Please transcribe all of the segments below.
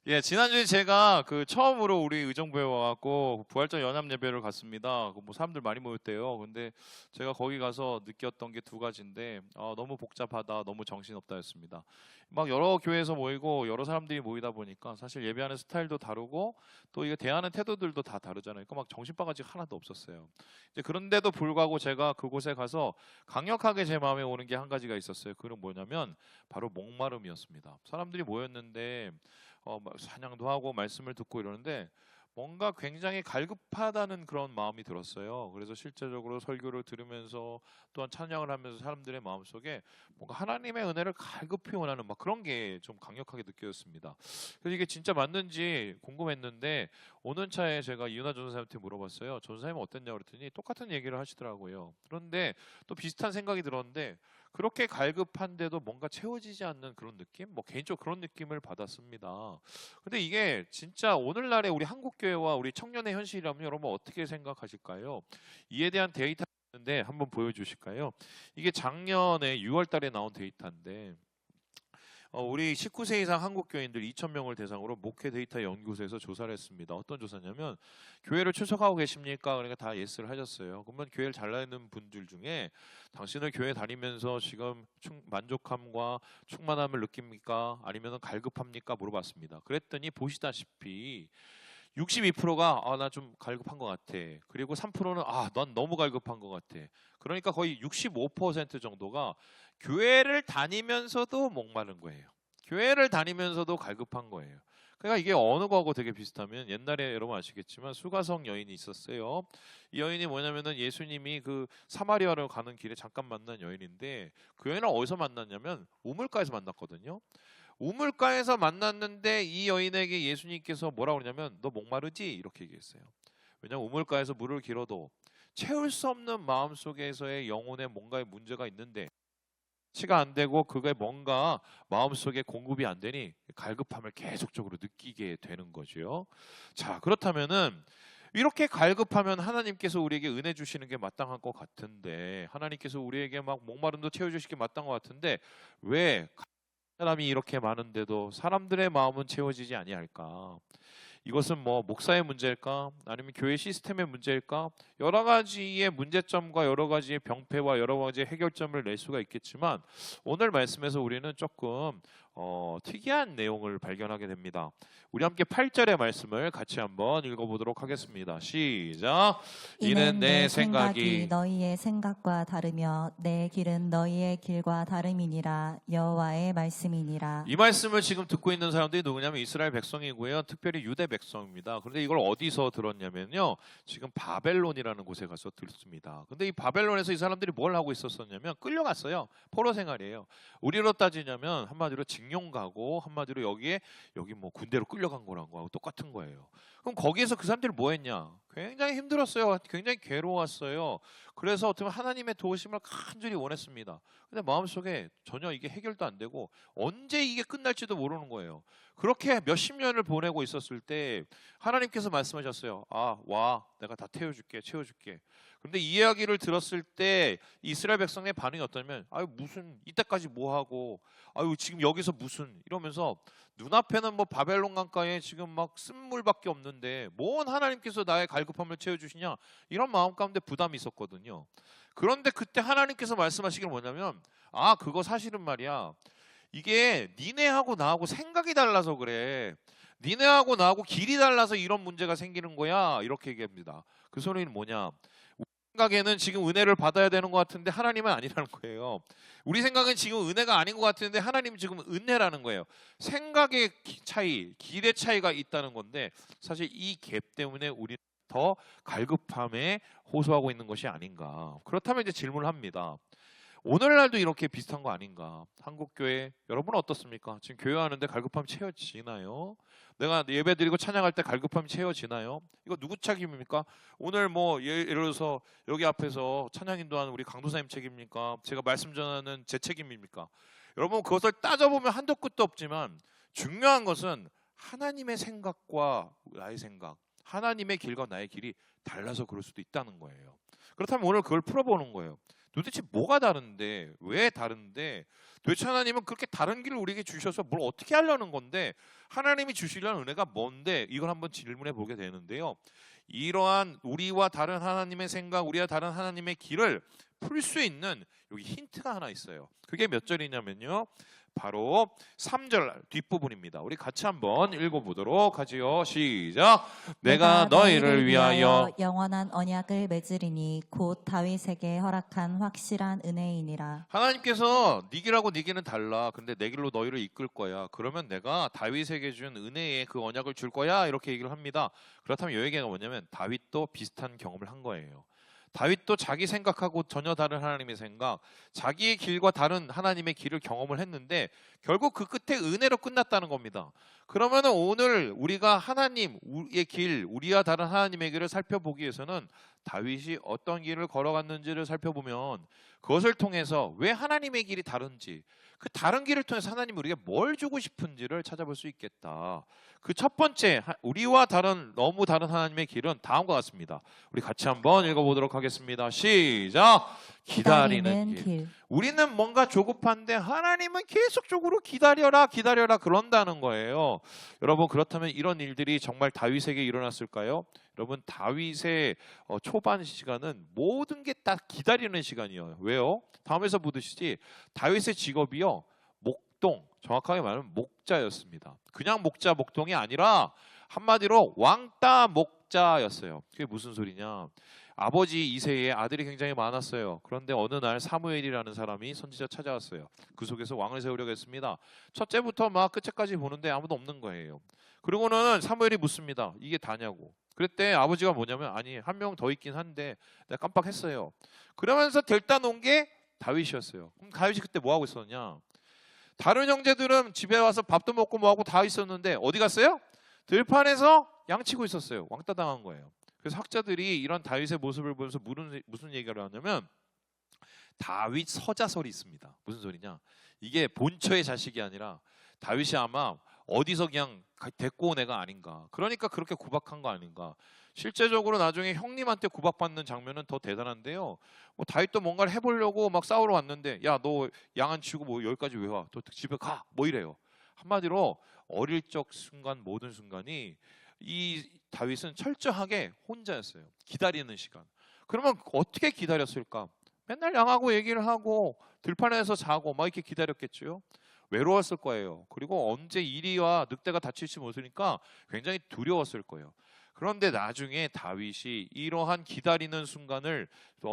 예, 지난주에 제가 처음으로 우리 의정부에 와갖고 부활절 연합 예배를 갔습니다. 뭐 사람들 많이 모였대요. 근데 제가 거기 가서 느꼈던 게 두 가지인데, 너무 복잡하다, 너무 정신없다였습니다. 막 여러 교회에서 모이고 여러 사람들이 모이다 보니까 사실 예배하는 스타일도 다르고 또 이게 대하는 태도들도 다 다르잖아요. 그러니까 막 정신바가지가 하나도 없었어요. 이제 그런데도 불구하고 제가 그곳에 가서 강력하게 제 마음에 오는 게 한 가지가 있었어요. 그건 뭐냐면 바로 목마름이었습니다. 사람들이 모였는데 사냥도 하고 말씀을 듣고 이러는데 뭔가 굉장히 갈급하다는 그런 마음이 들었어요. 그래서 실제적으로 설교를 들으면서 또한 찬양을 하면서 사람들의 마음속에 뭔가 하나님의 은혜를 갈급히 원하는 막 그런 게 좀 강력하게 느껴졌습니다. 그래서 이게 진짜 맞는지 궁금했는데 오는 차에 제가 이윤아 전사님한테 물어봤어요. 전사님은 어땠냐고 그랬더니 똑같은 얘기를 하시더라고요. 그런데 또 비슷한 생각이 들었는데 그렇게 갈급한데도 뭔가 채워지지 않는 그런 느낌? 뭐 개인적으로 그런 느낌을 받았습니다. 근데 이게 진짜 오늘날의 우리 한국교회와 우리 청년의 현실이라면 여러분 어떻게 생각하실까요? 이에 대한 데이터가 있는데 한번 보여주실까요? 이게 작년에 6월 달에 나온 데이터인데 우리 19세 이상 한국교인들 2,000명을 대상으로 목회 데이터 연구소에서 조사를 했습니다. 어떤 조사냐면 교회를 출석하고 계십니까? 그러니까 다 예스를 하셨어요. 그러면 교회를 잘 다니는 분들 중에 당신은 교회 다니면서 지금 만족함과 충만함을 느낍니까? 아니면 갈급합니까? 물어봤습니다. 그랬더니 보시다시피 62%가 나 좀 갈급한 것 같아. 그리고 3%는 넌 너무 갈급한 것 같아. 그러니까 거의 65% 정도가 교회를 다니면서도 목마른 거예요. 교회를 다니면서도 갈급한 거예요. 그러니까 이게 어느 거하고 되게 비슷하면 옛날에 여러분 아시겠지만 수가성 여인이 있었어요. 이 여인이 뭐냐면은 예수님이 그 사마리아로 가는 길에 잠깐 만난 여인인데 그 여인을 어디서 만났냐면 우물가에서 만났거든요. 우물가에서 만났는데 이 여인에게 예수님께서 뭐라고 그러냐면 너 목마르지? 이렇게 얘기했어요. 왜냐하면 우물가에서 물을 길어도 채울 수 없는 마음속에서의 영혼에 뭔가의 문제가 있는데 치가 안 되고 그게 뭔가 마음속에 공급이 안 되니 갈급함을 계속적으로 느끼게 되는 거죠. 자, 그렇다면은 이렇게 갈급하면 하나님께서 우리에게 은혜 주시는 게 마땅한 것 같은데 하나님께서 우리에게 막 목마름도 채워주시기 마땅한 것 같은데 왜 사람이 이렇게 많은데도 사람들의 마음은 채워지지 아니할까? 이것은 뭐 목사의 문제일까? 아니면 교회 시스템의 문제일까? 여러 가지의 문제점과 여러 가지의 병폐와 여러 가지의 해결점을 낼 수가 있겠지만 오늘 말씀에서 우리는 조금 특이한 내용을 발견하게 됩니다. 우리 함께 8절의 말씀을 같이 한번 읽어보도록 하겠습니다. 시작. 이는 내 생각이 너희의 생각과 다르며 내 길은 너희의 길과 다름이니라. 여호와의 말씀이니라. 이 말씀을 지금 듣고 있는 사람들이 누구냐면 이스라엘 백성이고요. 특별히 유대 백성입니다. 그런데 이걸 어디서 들었냐면요. 지금 바벨론이라는 곳에 가서 듣습니다. 근데 이 바벨론에서 이 사람들이 뭘 하고 있었었냐면 끌려갔어요. 포로 생활이에요. 우리로 따지냐면 한마디로 징용 가고 한마디로 여기 뭐 군대로 끌려간 거랑 거하고 똑같은 거예요. 그럼 거기에서 그 사람들이 뭐 했냐? 굉장히 힘들었어요. 굉장히 괴로웠어요. 그래서 어떻게 보면 하나님의 도우심을 간절히 원했습니다. 근데 마음속에 전혀 이게 해결도 안 되고 언제 이게 끝날지도 모르는 거예요. 그렇게 몇십 년을 보내고 있었을 때 하나님께서 말씀하셨어요. 와, 내가 다 채워줄게. 그런데 이 이야기를 들었을 때 이스라엘 백성의 반응이 어떠냐면 무슨 이때까지 뭐 하고 지금 여기서 무슨 이러면서 눈앞에는 뭐 바벨론 강가에 지금 막 쓴물밖에 없는데 뭔 하나님께서 나의 갈급함을 채워주시냐 이런 마음 가운데 부담이 있었거든요. 그런데 그때 하나님께서 말씀하시기를 뭐냐면 그거 사실은 말이야 이게 니네하고 나하고 생각이 달라서 그래. 니네하고 나하고 길이 달라서 이런 문제가 생기는 거야. 이렇게 얘기합니다. 그 소리는 뭐냐? 우리 생각에는 지금 은혜를 받아야 되는 것 같은데 하나님은 아니라는 거예요. 우리 생각은 지금 은혜가 아닌 것 같은데 하나님은 지금 은혜라는 거예요. 생각의 차이, 길의 차이가 있다는 건데 사실 이 갭 때문에 우리는 더 갈급함에 호소하고 있는 것이 아닌가. 그렇다면 이제 질문을 합니다. 오늘날도 이렇게 비슷한 거 아닌가? 한국교회 여러분은 어떻습니까? 지금 교회하는데 갈급함 채워지나요? 내가 예배드리고 찬양할 때 갈급함 채워지나요? 이거 누구 책임입니까? 오늘 뭐 예를 들어서 여기 앞에서 찬양 인도하는 우리 강도사님 책임입니까? 제가 말씀 전하는 제 책임입니까? 여러분 그것을 따져보면 한도 끝도 없지만 중요한 것은 하나님의 생각과 나의 생각, 하나님의 길과 나의 길이 달라서 그럴 수도 있다는 거예요. 그렇다면 오늘 그걸 풀어보는 거예요. 도대체 뭐가 다른데, 왜 다른데, 도대체 하나님은 그렇게 다른 길을 우리에게 주셔서 뭘 어떻게 하려는 건데, 하나님이 주시려는 은혜가 뭔데, 이걸 한번 질문해 보게 되는데요. 이러한 우리와 다른 하나님의 생각, 우리와 다른 하나님의 길을 풀 수 있는 여기 힌트가 하나 있어요. 그게 몇 절이냐면요, 바로 3절 뒷부분입니다. 우리 같이 한번 읽어보도록 하지요. 시작. 내가 너희를 위하여 영원한 언약을 맺으리니 곧 다윗에게 허락한 확실한 은혜이니라. 하나님께서 네 길하고 네 길은 달라. 근데 내 길로 너희를 이끌 거야. 그러면 내가 다윗에게 준 은혜의 그 언약을 줄 거야. 이렇게 얘기를 합니다. 그렇다면 이 얘기가 뭐냐면 다윗도 비슷한 경험을 한 거예요. 다윗도 자기 생각하고 전혀 다른 하나님의 생각, 자기의 길과 다른 하나님의 길을 경험을 했는데 결국 그 끝에 은혜로 끝났다는 겁니다. 그러면 오늘 우리가 하나님의 길, 우리와 다른 하나님의 길을 살펴보기 위해서는 다윗이 어떤 길을 걸어갔는지를 살펴보면 그것을 통해서 왜 하나님의 길이 다른지, 그 다른 길을 통해서 하나님이 우리에게 뭘 주고 싶은지를 찾아볼 수 있겠다. 그 첫 번째, 우리와 다른, 너무 다른 하나님의 길은 다음과 같습니다. 우리 같이 한번 읽어보도록 하겠습니다. 시작. 기다리는 길. 우리는 뭔가 조급한데 하나님은 계속적으로 기다려라 기다려라 그런다는 거예요. 여러분, 그렇다면 이런 일들이 정말 다윗에게 일어났을까요? 여러분, 다윗의 초반 시간은 모든 게 다 기다리는 시간이에요. 왜요? 다음에서 보듯이 다윗의 직업이요, 목동, 정확하게 말하면 목자였습니다. 그냥 목자, 목동이 아니라 한마디로 왕따 목자였어요. 그게 무슨 소리냐? 아버지 이새의 아들이 굉장히 많았어요. 그런데 어느 날 사무엘이라는 사람이 선지자 찾아왔어요. 그 속에서 왕을 세우려고 했습니다. 첫째부터 막 끝째까지 보는데 아무도 없는 거예요. 그리고는 사무엘이 묻습니다. 이게 다냐고. 그랬대 아버지가 뭐냐면, 아니, 한 명 더 있긴 한데 내가 깜빡했어요. 그러면서 데려다 놓은 게 다윗이었어요. 그럼 다윗이 그때 뭐 하고 있었냐? 다른 형제들은 집에 와서 밥도 먹고 뭐 하고 다 있었는데 어디 갔어요? 들판에서 양치고 있었어요. 왕따 당한 거예요. 그래서 학자들이 이런 다윗의 모습을 보면서 무슨 얘기를 하냐면, 다윗 서자설이 있습니다. 무슨 소리냐? 이게 본처의 자식이 아니라 다윗이 아마 어디서 그냥 데리고 온 애가 아닌가. 그러니까 그렇게 구박한 거 아닌가. 실제적으로 나중에 형님한테 구박받는 장면은 더 대단한데요. 뭐 다윗도 뭔가를 해보려고 막 싸우러 왔는데, 야, 너 양 안 치고 뭐 여기까지 왜 와? 너 집에 가. 뭐 이래요. 한마디로 어릴 적 순간, 모든 순간이 이 다윗은 철저하게 혼자였어요. 기다리는 시간. 그러면 어떻게 기다렸을까? 맨날 양하고 얘기를 하고 들판에서 자고 막 이렇게 기다렸겠죠. 외로웠을 거예요. 그리고 언제 이리와 늑대가 닥칠지 모르니까 굉장히 두려웠을 거예요. 그런데 나중에 다윗이 이러한 기다리는 순간을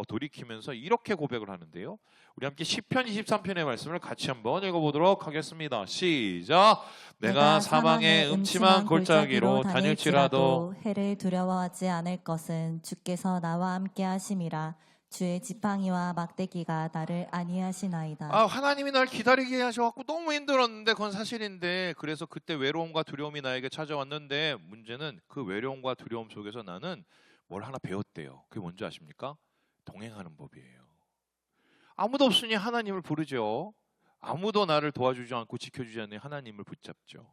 돌이키면서 이렇게 고백을 하는데요. 우리 함께 시편 23편의 말씀을 같이 한번 읽어보도록 하겠습니다. 시작. 내가 사망의 음침한 골짜기로 다닐지라도 해를 두려워하지 않을 것은 주께서 나와 함께 하심이라. 주의 지팡이와 막대기가 나를 안위하시나이다. 하나님이 날 기다리게 하셔갖고 너무 힘들었는데 그건 사실인데, 그래서 그때 외로움과 두려움이 나에게 찾아왔는데, 문제는 그 외로움과 두려움 속에서 나는 뭘 하나 배웠대요. 그게 뭔지 아십니까? 동행하는 법이에요. 아무도 없으니 하나님을 부르죠. 아무도 나를 도와주지 않고 지켜주지 않는 하나님을 붙잡죠.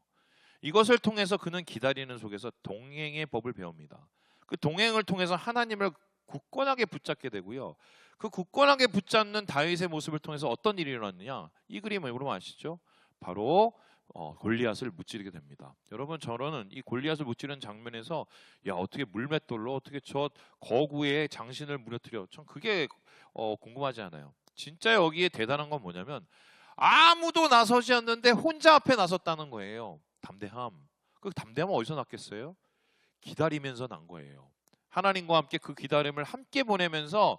이것을 통해서 그는 기다리는 속에서 동행의 법을 배웁니다. 그 동행을 통해서 하나님을 굳건하게 붙잡게 되고요. 그 굳건하게 붙잡는 다윗의 모습을 통해서 어떤 일이 일어났느냐? 이 그림을 여러분 아시죠? 바로 골리앗을 무찌르게 됩니다. 여러분, 저는 이 골리앗을 무찌르는 장면에서, 야, 어떻게 물맷돌로 어떻게 저 거구의 장신을 무너뜨려? 전 그게 궁금하지 않아요. 진짜 여기에 대단한 건 뭐냐면, 아무도 나서지 않는데 혼자 앞에 나섰다는 거예요. 담대함. 그 담대함은 어디서 났겠어요? 기다리면서 난 거예요. 하나님과 함께 그 기다림을 함께 보내면서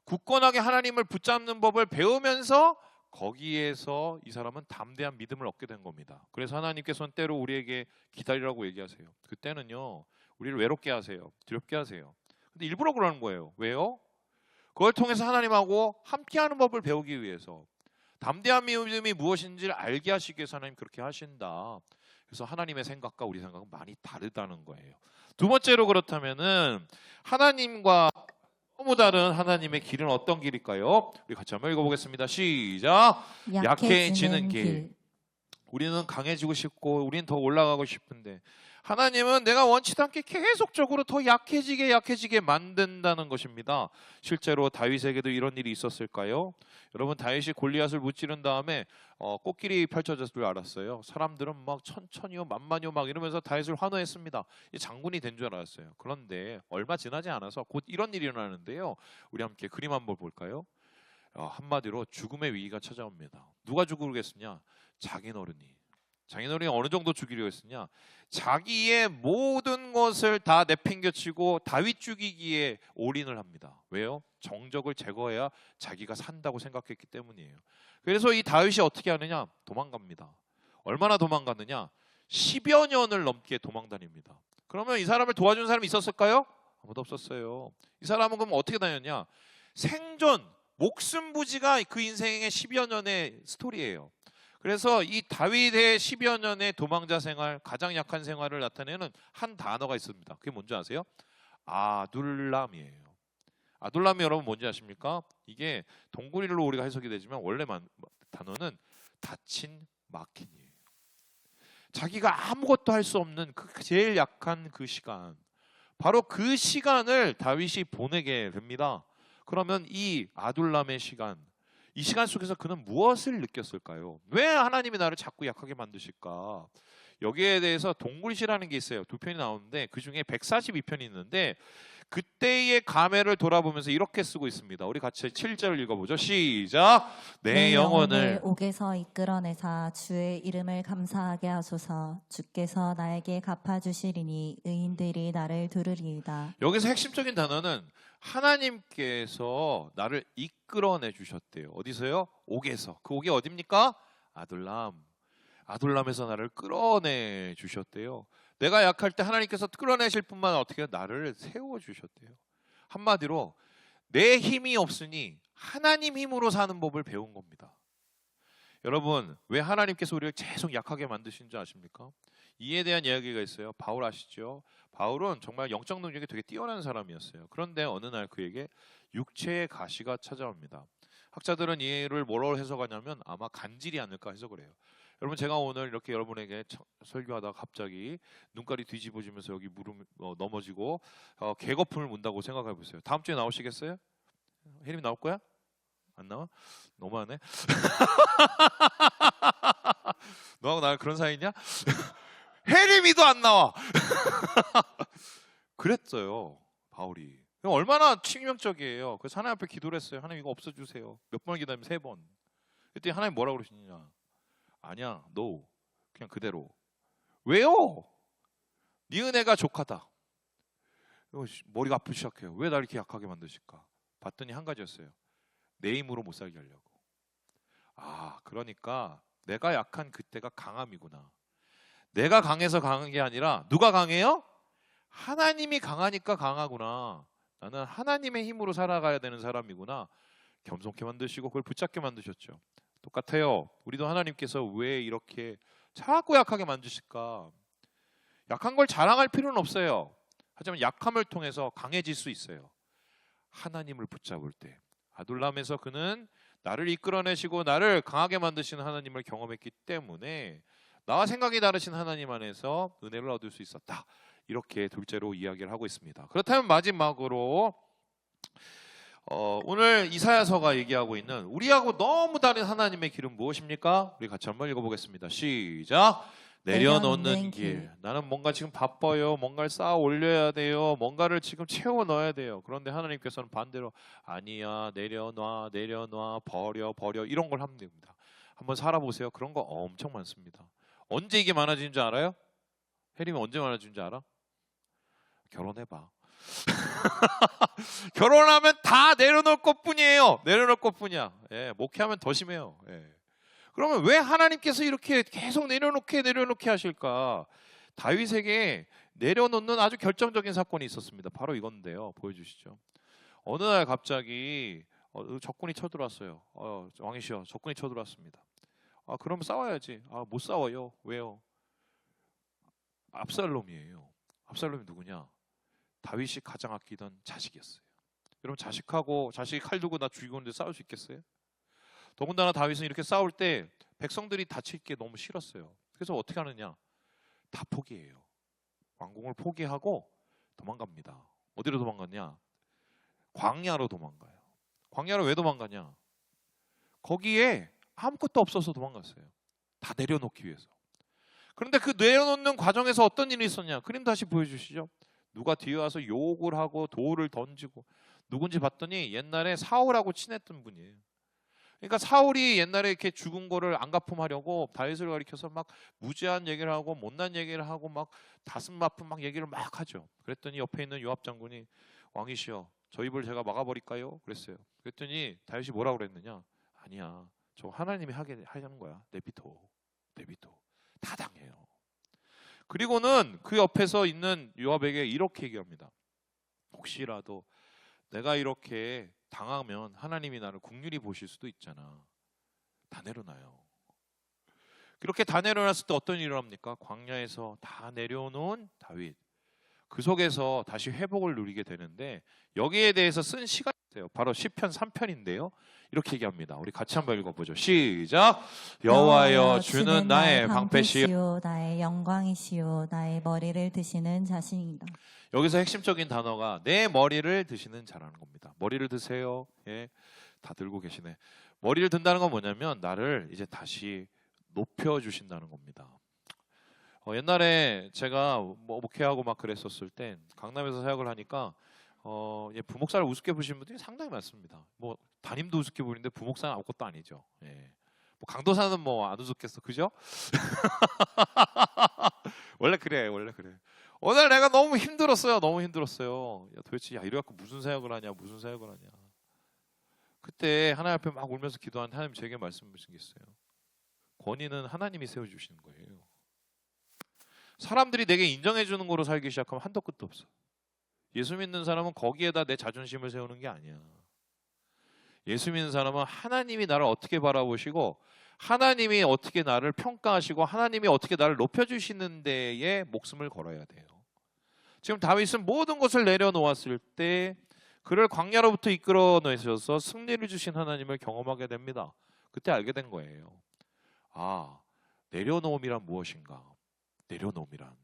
굳건하게 하나님을 붙잡는 법을 배우면서 거기에서 이 사람은 담대한 믿음을 얻게 된 겁니다. 그래서 하나님께서는 때로 우리에게 기다리라고 얘기하세요. 그때는요, 우리를 외롭게 하세요. 두렵게 하세요. 근데 일부러 그러는 거예요. 왜요? 그걸 통해서 하나님하고 함께하는 법을 배우기 위해서, 담대한 믿음이 무엇인지를 알게 하시기 위해서 하나님 그렇게 하신다. 그래서 하나님의 생각과 우리 생각은 많이 다르다는 거예요. 두 번째로, 그렇다면은 하나님과 너무 다른 하나님의 길은 어떤 길일까요? 우리 같이 한번 읽어보겠습니다. 시작. 약해지는 길. 우리는 강해지고 싶고 우리는 더 올라가고 싶은데 하나님은 내가 원치도 않게 계속적으로 더 약해지게 만든다는 것입니다. 실제로 다윗에게도 이런 일이 있었을까요? 여러분, 다윗이 골리앗을 무찌른 다음에 꽃길이 펼쳐졌을 줄 알았어요. 사람들은 막 천천히요 만만히요 막 이러면서 다윗을 환호했습니다. 장군이 된 줄 알았어요. 그런데 얼마 지나지 않아서 곧 이런 일이 일어나는데요. 우리 함께 그림 한번 볼까요? 한마디로 죽음의 위기가 찾아옵니다. 누가 죽으겠느냐? 장인어른이 어느 정도 죽이려 했으냐? 자기의 모든 것을 다 내팽겨치고 다윗 죽이기에 올인을 합니다. 왜요? 정적을 제거해야 자기가 산다고 생각했기 때문이에요. 그래서 이 다윗이 어떻게 하느냐? 도망갑니다. 얼마나 도망갔느냐? 10여 년을 넘게 도망다닙니다. 그러면 이 사람을 도와준 사람이 있었을까요? 아무도 없었어요. 이 사람은 그럼 어떻게 다녔냐? 생존, 목숨 부지가 그 인생의 10여 년의 스토리예요. 그래서 이 다윗의 10여 년의 도망자 생활, 가장 약한 생활을 나타내는 한 단어가 있습니다. 그게 뭔지 아세요? 아둘람이에요. 아둘람이 여러분 뭔지 아십니까? 이게 동굴일로 우리가 해석이 되지만 원래 단어는 닫힌 마킨이에요. 자기가 아무것도 할 수 없는 그 제일 약한 그 시간, 바로 그 시간을 다윗이 보내게 됩니다. 그러면 이 아둘람의 시간, 이 시간 속에서 그는 무엇을 느꼈을까요? 왜 하나님이 나를 자꾸 약하게 만드실까? 여기에 대해서 동굴시라는 게 있어요. 2편이 나오는데 그 중에 142편이 있는데 그때의 감회를 돌아보면서 이렇게 쓰고 있습니다. 우리 같이 7절 읽어보죠. 시작! 내 영혼을 옥에서 이끌어내사 주의 이름을 감사하게 하소서. 주께서 나에게 갚아주시리니 의인들이 나를 두르리이다. 여기서 핵심적인 단어는 하나님께서 나를 이끌어내 주셨대요. 어디서요? 옥에서. 그 옥이 어딥니까? 아둘람에서 나를 끌어내 주셨대요. 내가 약할 때 하나님께서 끌어내실 뿐만 어떻게 나를 세워 주셨대요. 한마디로 내 힘이 없으니 하나님 힘으로 사는 법을 배운 겁니다. 여러분, 왜 하나님께서 우리를 계속 약하게 만드신 줄 아십니까? 이에 대한 이야기가 있어요. 바울 아시죠? 바울은 정말 영적 능력이 되게 뛰어난 사람이었어요. 그런데 어느 날 그에게 육체의 가시가 찾아옵니다. 학자들은 이를 뭐라고 해석하냐면 아마 간질이 아닐까 해석을 해요. 여러분, 제가 오늘 이렇게 여러분에게 설교하다가 갑자기 눈깔이 뒤집어지면서 여기 무릎 넘어지고 개거품을 문다고 생각해 보세요. 다음 주에 나오시겠어요? 혜림이 나올 거야? 안 나와? 너무하네. 너하고 나랑 그런 사이냐? 혜림이도 안 나와. 그랬어요, 바울이. 얼마나 치명적이에요. 그래서 하나님 앞에 기도를 했어요. 하나님 이거 없애주세요. 몇 번을 기도하면 3번. 그때 하나님 뭐라고 그러시느냐? 아니야, no. 그냥 그대로. 왜요? 네 은혜가 족하다. 머리가 아프기 시작해요. 왜 나를 이렇게 약하게 만드실까? 봤더니 한 가지였어요. 내 힘으로 못 살게 하려고. 그러니까 내가 약한 그때가 강함이구나. 내가 강해서 강한 게 아니라 누가 강해요? 하나님이 강하니까 강하구나. 나는 하나님의 힘으로 살아가야 되는 사람이구나. 겸손케 만드시고 그걸 붙잡게 만드셨죠. 똑같아요. 우리도 하나님께서 왜 이렇게 자꾸 약하게 만드실까? 약한 걸 자랑할 필요는 없어요. 하지만 약함을 통해서 강해질 수 있어요. 하나님을 붙잡을 때. 아둘람에서 그는 나를 이끌어내시고 나를 강하게 만드시는 하나님을 경험했기 때문에 나와 생각이 다르신 하나님 안에서 은혜를 얻을 수 있었다. 이렇게 둘째로 이야기를 하고 있습니다. 그렇다면 마지막으로 오늘 이사야서가 얘기하고 있는 우리하고 너무 다른 하나님의 길은 무엇입니까? 우리 같이 한번 읽어보겠습니다. 시작! 내려놓는 길. 나는 뭔가 지금 바빠요. 뭔가를 쌓아 올려야 돼요. 뭔가를 지금 채워 넣어야 돼요. 그런데 하나님께서는 반대로 아니야, 내려놔, 버려 이런 걸 하면 됩니다. 한번 살아보세요. 그런 거 엄청 많습니다. 언제 이게 많아지는 줄 알아요? 혜림이 언제 많아지는 줄 알아? 결혼해봐. 결혼하면 다 내려놓을 것뿐이에요. 내려놓을 것뿐이야. 목회하면 더 심해요. 그러면 왜 하나님께서 이렇게 계속 내려놓게 하실까? 다윗에게 내려놓는 아주 결정적인 사건이 있었습니다. 바로 이건데요. 보여주시죠. 어느 날 갑자기 적군이 쳐들어왔어요. 왕이시여, 적군이 쳐들어왔습니다. 그럼 싸워야지. 못 싸워요. 왜요? 압살롬이에요. 압살롬이 누구냐? 다윗이 가장 아끼던 자식이었어요. 여러분, 자식이 칼 들고 나 죽이고 있는데 싸울 수 있겠어요? 더군다나 다윗은 이렇게 싸울 때 백성들이 다칠 게 너무 싫었어요. 그래서 어떻게 하느냐? 다 포기해요. 왕궁을 포기하고 도망갑니다. 어디로 도망갔냐? 광야로 도망가요. 광야로 왜 도망가냐? 거기에 아무것도 없어서 도망갔어요. 다 내려놓기 위해서. 그런데 그 내려놓는 과정에서 어떤 일이 있었냐? 그림 다시 보여주시죠. 누가 뒤에 와서 욕을 하고 돌을 던지고, 누군지 봤더니 옛날에 사울하고 친했던 분이에요. 그러니까 사울이 옛날에 이렇게 죽은 거를 안갚음하려고 다윗을 가리켜서 막 무지한 얘기를 하고 못난 얘기를 하고 막 가슴 아픈 막 얘기를 막 하죠. 그랬더니 옆에 있는 요압 장군이 왕이시여 저 입을 제가 막아버릴까요? 그랬어요. 그랬더니 다윗이 뭐라고 그랬느냐? 아니야. 저 하나님이 하는 거야. 내비둬. 다 당해요. 그리고는 그 옆에서 있는 요압에게 이렇게 얘기합니다. 혹시라도 내가 이렇게 당하면 하나님이 나를 긍휼히 보실 수도 있잖아. 다 내려놔요. 그렇게 다 내려놨을 때 어떤 일을 합니까? 광야에서 다 내려놓은 다윗. 그 속에서 다시 회복을 누리게 되는데 여기에 대해서 쓴 시가 있어요. 바로 시편 3편인데요. 이렇게 얘기합니다. 우리 같이 한번 읽어보죠. 시작. 여호와여 주는 나의 방패시요 나의 영광이시요 나의 머리를 드시는 자신이다. 여기서 핵심적인 단어가 내 머리를 드시는 자라는 겁니다. 머리를 드세요. 예, 다 들고 계시네. 머리를 든다는 건 뭐냐면 나를 이제 다시 높여주신다는 겁니다. 옛날에 제가 뭐 목회하고 막 그랬었을 때 강남에서 사역을 하니까 부목사를 우습게 보시는 분들이 상당히 많습니다. 뭐 담임도 우습게 보이는데 부목사는 아무것도 아니죠. 예. 뭐 강도사는 뭐 안 우습겠어, 그죠? 원래 그래. 오늘 내가 너무 힘들었어요. 야, 도대체 이래갖고 무슨 사역을 하냐. 그때 하나님 앞에 막 울면서 기도하는데 하나님 제게 말씀하신 게 있어요. 권위는 하나님이 세워주시는 거예요. 사람들이 내게 인정해주는 거로 살기 시작하면 한도 끝도 없어. 예수 믿는 사람은 거기에다 내 자존심을 세우는 게 아니야. 예수 믿는 사람은 하나님이 나를 어떻게 바라보시고 하나님이 어떻게 나를 평가하시고 하나님이 어떻게 나를 높여주시는 데에 목숨을 걸어야 돼요. 지금 다윗은 모든 것을 내려놓았을 때 그를 광야로부터 이끌어내셔서 승리를 주신 하나님을 경험하게 됩니다. 그때 알게 된 거예요. 아, 내려놓음이란 무엇인가? 내려놓음이란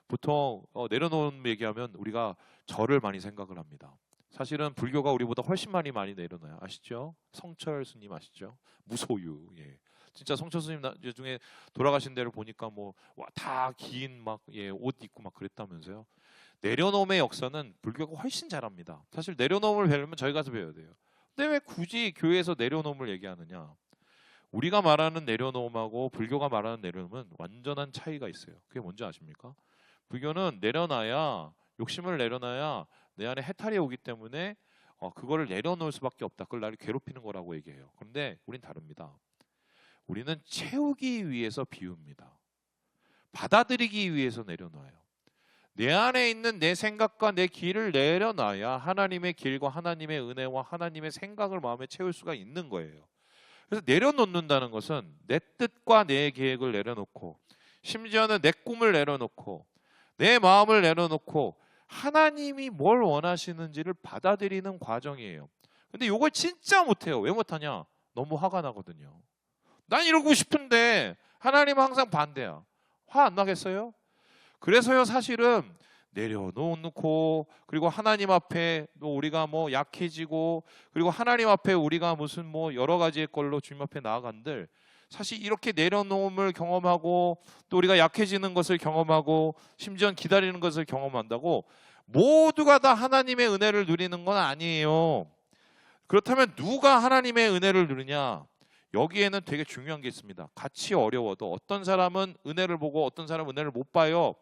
보통 내려놓음 얘기하면 우리가 절을 많이 생각을 합니다. 사실은 불교가 우리보다 훨씬 많이 내려놔요. 아시죠? 성철 스님 아시죠? 무소유. 예. 진짜 성철 스님 중에 돌아가신 데를 보니까 뭐 다 긴 막 옷 입고 막 그랬다면서요. 내려놓음의 역사는 불교가 훨씬 잘합니다. 사실 내려놓음을 배우려면 저희 가서 배워야 돼요. 근데 왜 굳이 교회에서 내려놓음을 얘기하느냐? 우리가 말하는 내려놓음하고 불교가 말하는 내려놓음은 완전한 차이가 있어요. 그게 뭔지 아십니까? 불교는 내려놔야 욕심을 내려놔야 내 안에 해탈이 오기 때문에 그거를 내려놓을 수밖에 없다. 그걸 나를 괴롭히는 거라고 얘기해요. 그런데 우린 다릅니다. 우리는 채우기 위해서 비웁니다. 받아들이기 위해서 내려놔요. 내 안에 있는 내 생각과 내 길을 내려놔야 하나님의 길과 하나님의 은혜와 하나님의 생각을 마음에 채울 수가 있는 거예요. 그래서 내려놓는다는 것은 내 뜻과 내 계획을 내려놓고 심지어는 내 꿈을 내려놓고 내 마음을 내려놓고 하나님이 뭘 원하시는지를 받아들이는 과정이에요. 근데 이걸 진짜 못해요. 왜 못하냐? 너무 화가 나거든요. 난 이러고 싶은데 하나님은 항상 반대야. 화 안 나겠어요? 그래서요 사실은 내려놓고 그리고 하나님 앞에 또 우리가 뭐 약해지고 그리고 하나님 앞에 우리가 무슨 뭐 여러 가지의 걸로 주님 앞에 나아간들 사실 이렇게 내려놓음을 경험하고 또 우리가 약해지는 것을 경험하고 심지어 기다리는 것을 경험한다고 모두가 다 하나님의 은혜를 누리는 건 아니에요. 그렇다면 누가 하나님의 은혜를 누리냐? 여기에는 되게 중요한 게 있습니다. 같이 어려워도 어떤 사람은 은혜를 보고 어떤 사람은 은혜를 못 봐요.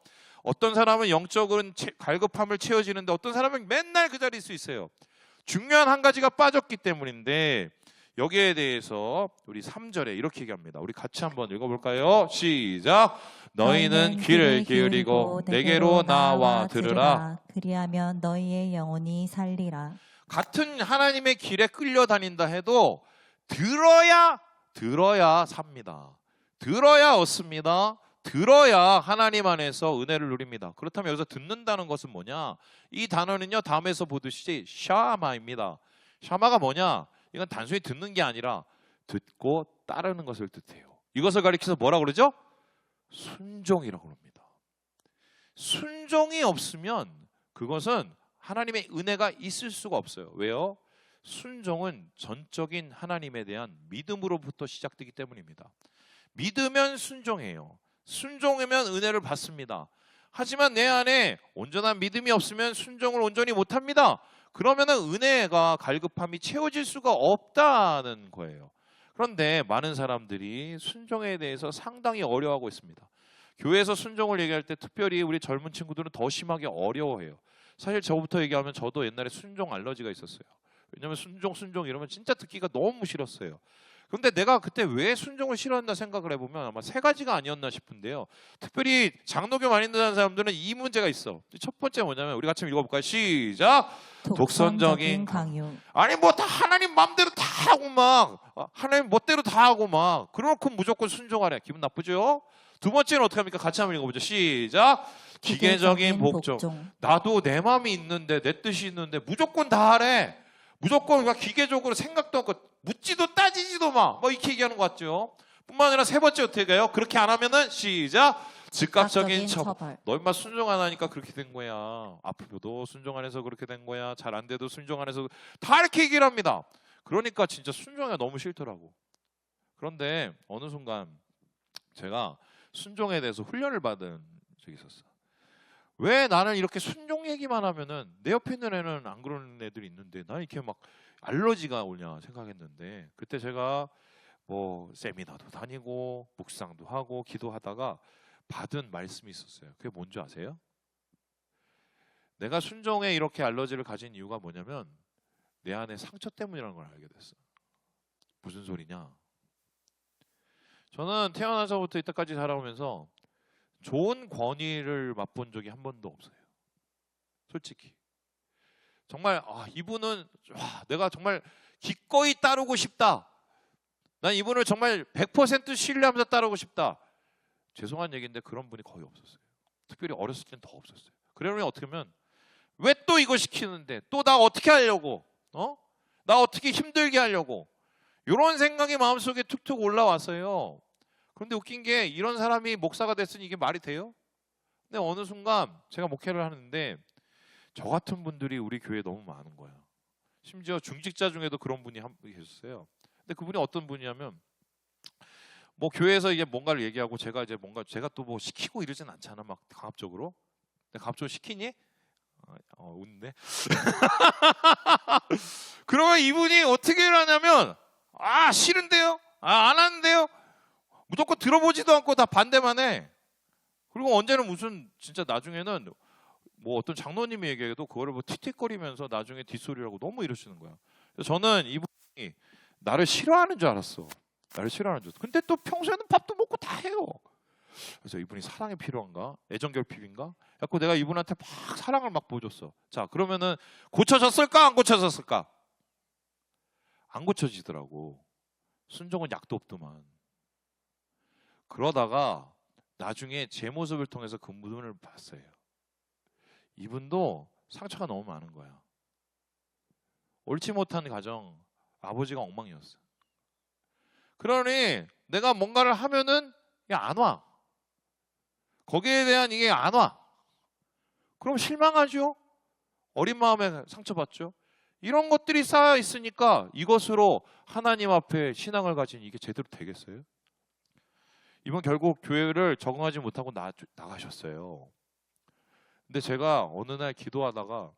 어떤 사람은 영적인 갈급함을 채워지는데 어떤 사람은 맨날 그 자리일 수 있어요. 중요한 한 가지가 빠졌기 때문인데 여기에 대해서 우리 3절에 이렇게 얘기합니다. 우리 같이 한번 읽어볼까요? 시작! 너희는 귀를 기울이고 내게로 나와 들으라. 그리하면 너희의 영혼이 살리라. 같은 하나님의 길에 끌려다닌다 해도 들어야 삽니다. 들어야 얻습니다. 들어야 하나님 안에서 은혜를 누립니다. 그렇다면 여기서 듣는다는 것은 뭐냐? 이 단어는요 다음에서 보듯이 샤마입니다. 샤마가 뭐냐? 이건 단순히 듣는 게 아니라 듣고 따르는 것을 뜻해요. 이것을 가리켜서 뭐라 그러죠? 순종이라고 합니다. 순종이 없으면 그것은 하나님의 은혜가 있을 수가 없어요. 왜요? 순종은 전적인 하나님에 대한 믿음으로부터 시작되기 때문입니다. 믿으면 순종해요. 순종하면 은혜를 받습니다. 하지만 내 안에 온전한 믿음이 없으면 순종을 온전히 못합니다. 그러면은 은혜가 갈급함이 채워질 수가 없다는 거예요. 그런데 많은 사람들이 순종에 대해서 상당히 어려워하고 있습니다. 교회에서 순종을 얘기할 때 특별히 우리 젊은 친구들은 더 심하게 어려워해요. 사실 저부터 얘기하면 저도 옛날에 순종 알러지가 있었어요. 왜냐하면 순종 이러면 진짜 듣기가 너무 싫었어요. 근데 내가 그때 왜 순종을 싫어했나 생각을 해보면 아마 세 가지가 아니었나 싶은데요. 특별히 장로교 많이 듣는 사람들은 이 문제가 있어. 첫 번째 뭐냐면 우리 같이 읽어볼까요? 시작! 독선적인 강요. 아니 뭐 다 하나님 마음대로 다 하고 막 하나님 멋대로 다 하고 막 그러놓고 무조건 순종하래. 기분 나쁘죠? 두 번째는 어떻게 합니까? 같이 한번 읽어보죠. 시작! 기계적인 복종. 나도 내 마음이 있는데 내 뜻이 있는데 무조건 다 하래. 무조건 그냥 기계적으로 생각도 없고 묻지도 따지지도 마. 뭐 이렇게 얘기하는 것 같죠. 뿐만 아니라 세 번째 어떻게 해요? 그렇게 안 하면은 시작. 즉각적인 처벌. 너 인마 순종 안 하니까 그렇게 된 거야. 앞으로도 순종 안 해서 그렇게 된 거야. 잘 안 돼도 순종 안 해서 다 이렇게 얘기를 합니다. 그러니까 진짜 순종이 너무 싫더라고. 그런데 어느 순간 제가 순종에 대해서 훈련을 받은 적이 있었어. 왜 나는 이렇게 순종 얘기만 하면은 내 옆에 있는 애는 안 그러는 애들이 있는데 난 이렇게 막 알러지가 오냐 생각했는데 그때 제가 뭐 세미나도 다니고 묵상도 하고 기도하다가 받은 말씀이 있었어요. 그게 뭔지 아세요? 내가 순종에 이렇게 알러지를 가진 이유가 뭐냐면 내 안에 상처 때문이라는 걸 알게 됐어. 무슨 소리냐? 저는 태어나서부터 이때까지 살아오면서 좋은 권위를 맛본 적이 한 번도 없어요. 솔직히. 정말 이분은 내가 정말 기꺼이 따르고 싶다. 난 이분을 정말 100% 신뢰하면서 따르고 싶다. 죄송한 얘기인데 그런 분이 거의 없었어요. 특별히 어렸을 땐 더 없었어요. 그러면 어떻게 하면 왜 또 이거 시키는데 또 나 어떻게 하려고 나 어떻게 힘들게 하려고 이런 생각이 마음속에 툭툭 올라왔어요. 그런데 웃긴 게 이런 사람이 목사가 됐으니 이게 말이 돼요? 근데 어느 순간 제가 목회를 하는데 저 같은 분들이 우리 교회에 너무 많은 거야. 심지어 중직자 중에도 그런 분이 한 분 계셨어요. 근데 그분이 어떤 분이냐면 뭐 교회에서 이제 뭔가를 얘기하고 제가 이제 뭔가 제가 또 뭐 시키고 이러진 않잖아. 막 강압적으로. 근데 강압적으로 시키니? 웃는데. 그러면 이분이 어떻게 하냐면 싫은데요? 안 하는데요? 무조건 들어보지도 않고 다 반대만 해. 그리고 언제는 무슨 진짜 나중에는 뭐 어떤 장로님이 얘기해도 그거를 뭐 틱틱거리면서 나중에 뒷소리라고 너무 이러시는 거야. 그래서 저는 이분이 나를 싫어하는 줄 알았어. 나를 싫어하는 줄 알았어. 근데 또 평소에는 밥도 먹고 다 해요. 그래서 이분이 사랑이 필요한가? 애정 결핍인가? 그래서 내가 이분한테 막 사랑을 막 보여줬어. 자, 그러면은 고쳐졌을까? 안 고쳐졌을까? 안 고쳐지더라고. 순종은 약도 없더만. 그러다가 나중에 제 모습을 통해서 그 분을 봤어요. 이분도 상처가 너무 많은 거야. 옳지 못한 가정, 아버지가 엉망이었어. 그러니 내가 뭔가를 하면은 안 와. 거기에 대한 이게 안 와. 그럼 실망하죠? 어린 마음에 상처받죠? 이런 것들이 쌓여 있으니까 이것으로 하나님 앞에 신앙을 가진 이게 제대로 되겠어요? 이분 결국 교회를 적응하지 못하고 나가셨어요. 근데 제가 어느 날 기도하다가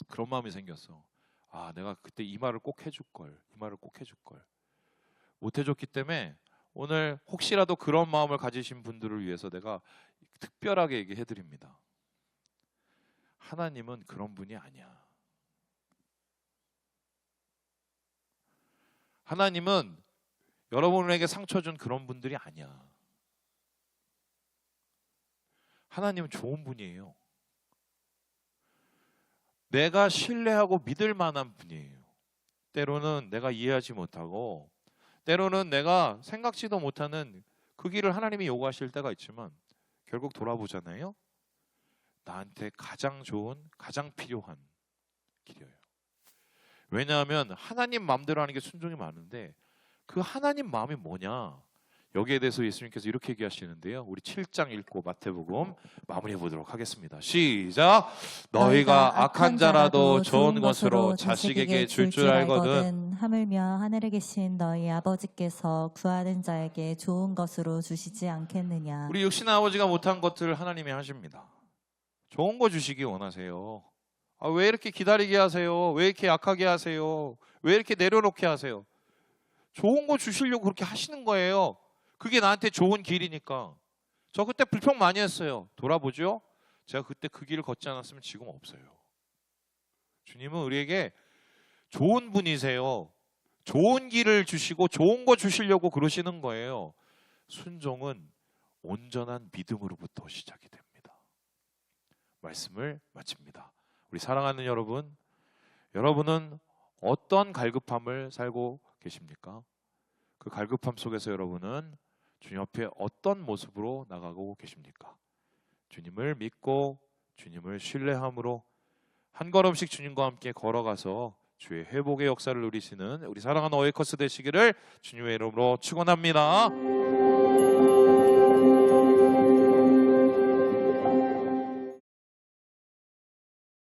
그런 마음이 생겼어. 내가 그때 이 말을 꼭 해줄 걸. 이 말을 꼭 해줄 걸. 못 해줬기 때문에 오늘 혹시라도 그런 마음을 가지신 분들을 위해서 내가 특별하게 얘기해 드립니다. 하나님은 그런 분이 아니야. 하나님은 여러분에게 상처 준 그런 분들이 아니야. 하나님은 좋은 분이에요. 내가 신뢰하고 믿을 만한 분이에요. 때로는 내가 이해하지 못하고 때로는 내가 생각지도 못하는 그 길을 하나님이 요구하실 때가 있지만 결국 돌아보잖아요. 나한테 가장 좋은, 가장 필요한 길이에요. 왜냐하면 하나님 마음대로 하는 게 순종이 많은데 그 하나님 마음이 뭐냐? 여기에 대해서 예수님께서 이렇게 얘기하시는데요. 우리 7장 읽고 마태복음 마무리해 보도록 하겠습니다. 시작. 너희가 악한 자라도 좋은 것으로 자식에게 줄 줄 알거든. 하물며 하늘에 계신 너희 아버지께서 구하는 자에게 좋은 것으로 주시지 않겠느냐. 우리 육신 아버지가 못한 것들을 하나님이 하십니다. 좋은 거 주시기 원하세요. 왜 이렇게 기다리게 하세요? 왜 이렇게 약하게 하세요? 왜 이렇게 내려놓게 하세요? 좋은 거 주시려고 그렇게 하시는 거예요. 그게 나한테 좋은 길이니까. 저 그때 불평 많이 했어요. 돌아보죠. 제가 그때 그 길을 걷지 않았으면 지금 없어요. 주님은 우리에게 좋은 분이세요. 좋은 길을 주시고 좋은 거 주시려고 그러시는 거예요. 순종은 온전한 믿음으로부터 시작이 됩니다. 말씀을 마칩니다. 우리 사랑하는 여러분, 여러분은 어떤 갈급함을 살고 계십니까? 그 갈급함 속에서 여러분은 주님 앞에 어떤 모습으로 나가고 계십니까? 주님을 믿고 주님을 신뢰함으로 한 걸음씩 주님과 함께 걸어가서 주의 회복의 역사를 누리시는 우리 사랑하는 오에커스 되시기를 주님의 이름으로 축원합니다.